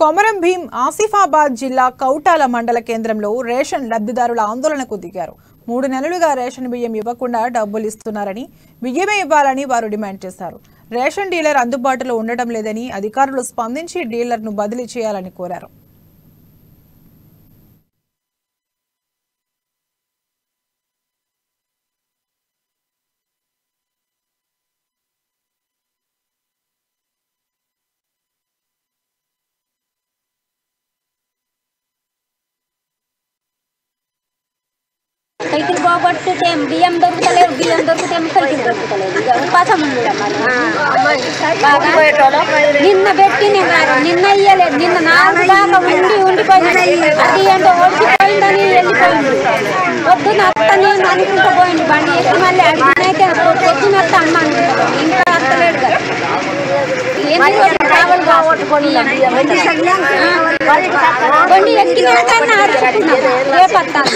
కొమరం భీం ఆసిఫాబాద్ జిల్లా కౌటాల మండల కేంద్రంలో రేషన్ లబ్ధిదారుల ఆందోళనకు దిగారు. 3 నెలలుగా రేషన్ బియ్యం ఇవ్వకుండా డబ్బులు ఇస్తున్నారని, బియ్యమే ఇవ్వాలని వారు డిమాండ్ చేశారు. రేషన్ డీలర్ అందుబాటులో ఉండడం లేదని అధికారులు స్పందించి డీలర్ను బదిలీ చేయాలని కోరారు. సైకిల్ పోగొట్టితే బియ్యం దొరుకుతలేదు, బియ్యం దొరికితే సైకిల్ దొరుకుతలేదు. ఇక ఉపాసం ఉంది. నిన్న పెట్టి నిన్న ఇయ్యలేదు, నిన్న 4 దాకా ఉండిపోయింది. అది అంటే ఓడిపోయిందని వెళ్ళిపోయింది. పొద్దున అత్త నేను అనుకుంటూ పోయింది. బండి ఎక్కి మళ్ళీ అడిగినైతే పొద్దునత్త అమ్మ అనుకుంటాను, ఇంకా అత్తలేడు కదా. ఎన్ని రోజులు కావాలి కావట్టుకొని బండి ఎక్కినాక అడుగుతున్నాను రేపత్తాను.